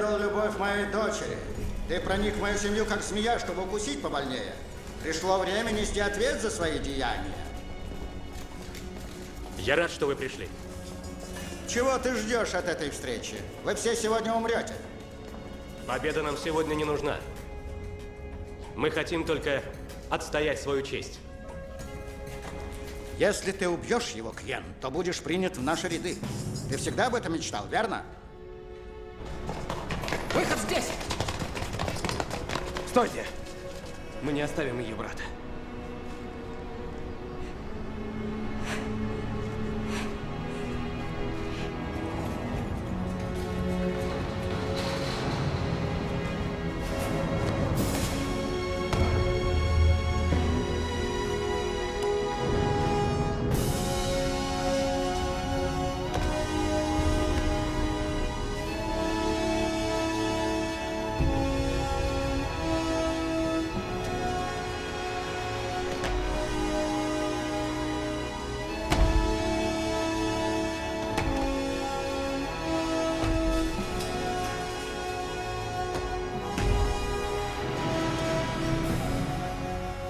завоевал любовь моей дочери. Ты проник в мою семью, как змея, чтобы укусить побольнее. Пришло время нести ответ за свои деяния. Я рад, что вы пришли. Чего ты ждешь от этой встречи? Вы все сегодня умрете. Победа нам сегодня не нужна. Мы хотим только отстоять свою честь. Если ты убьешь его, Кьен, то будешь принят в наши ряды. Ты всегда об этом мечтал, верно? Выход здесь! Стойте! Мы не оставим ее брата.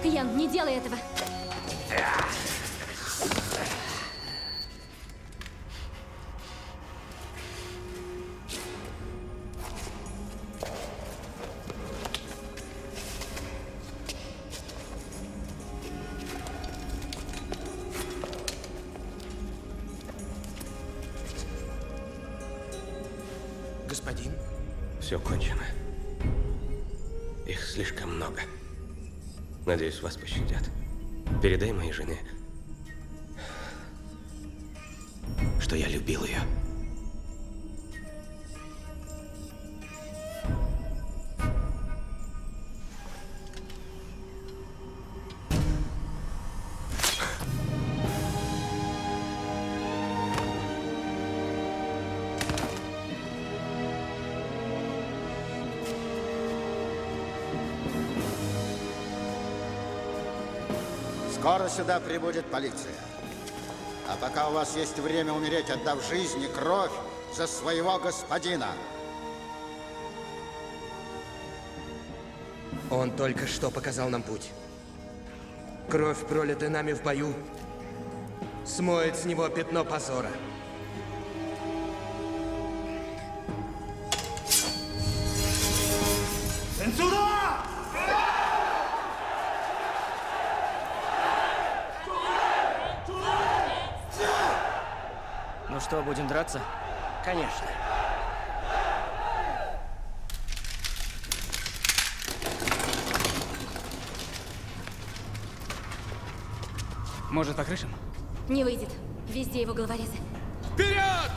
Кьен, не делай этого. Господин? Все кончено. Их слишком много. Надеюсь, вас пощадят. Передай моей жене, что я любил ее. Скоро сюда прибудет полиция. А пока у вас есть время умереть, отдав жизнь и кровь за своего господина. Он только что показал нам путь. Кровь, пролитая нами в бою, смоет с него пятно позора. Ну что, будем драться? Конечно. Может, по крышам? Не выйдет. Везде его головорезы. Вперед!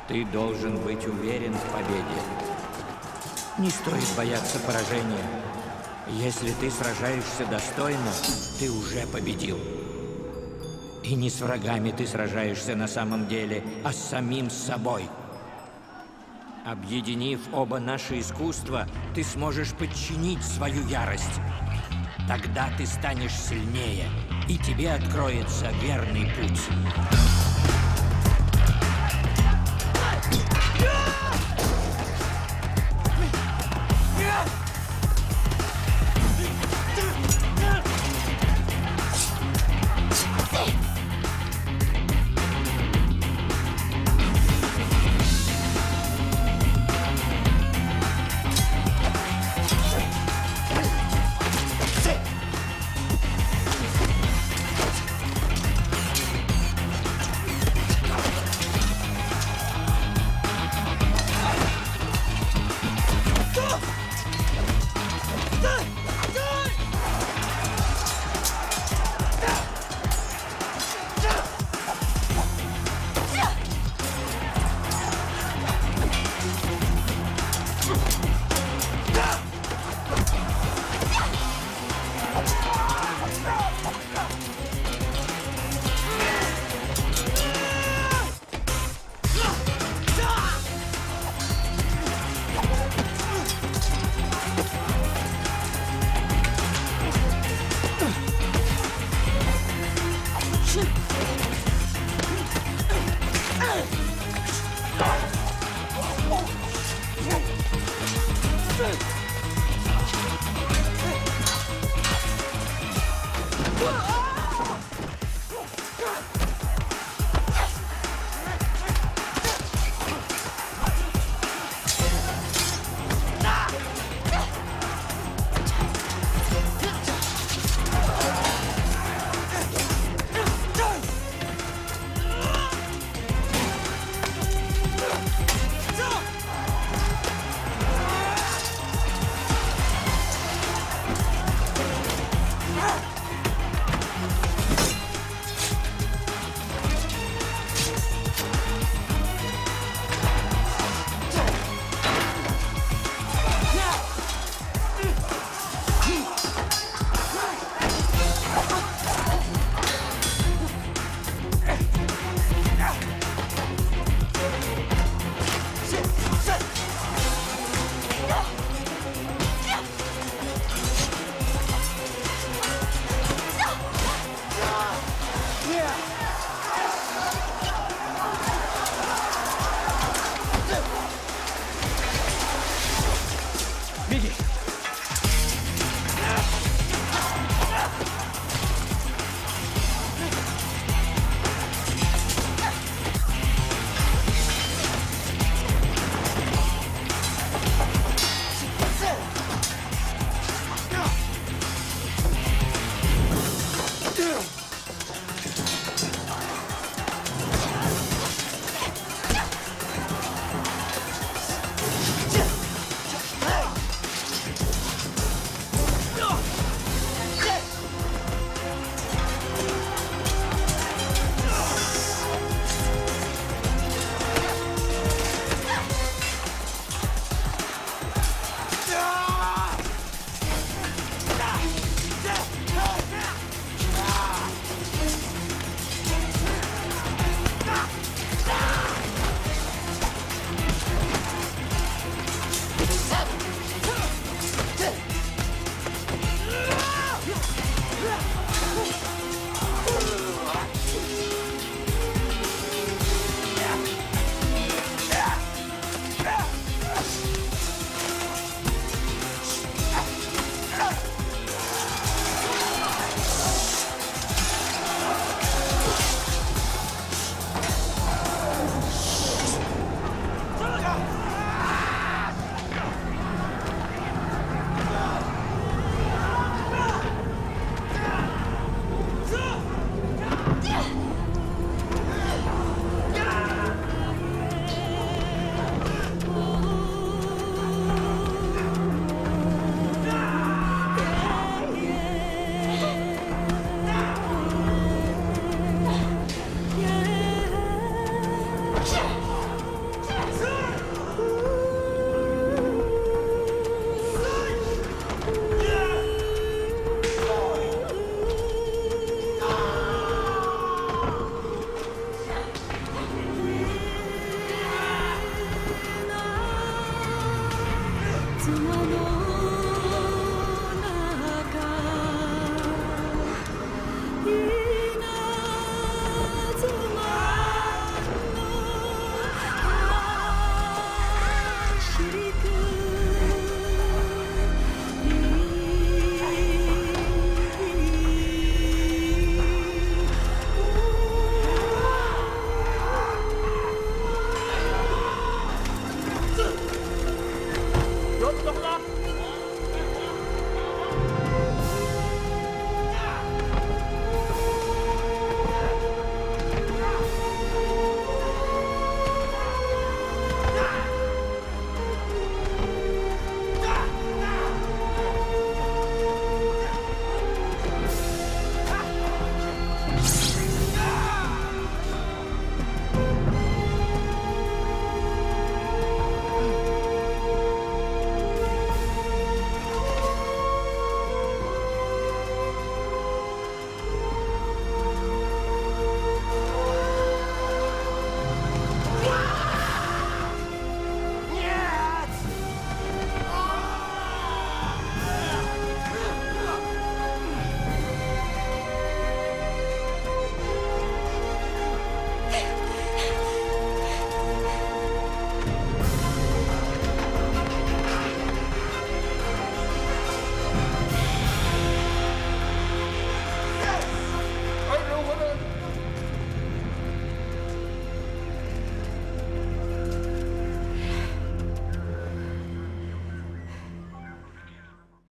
Ты должен быть уверен в победе. Не стоит бояться поражения. Если ты сражаешься достойно, ты уже победил. И не с врагами ты сражаешься на самом деле, а с самим собой. Объединив оба наши искусства, ты сможешь подчинить свою ярость. Тогда ты станешь сильнее, и тебе откроется верный путь. Ah!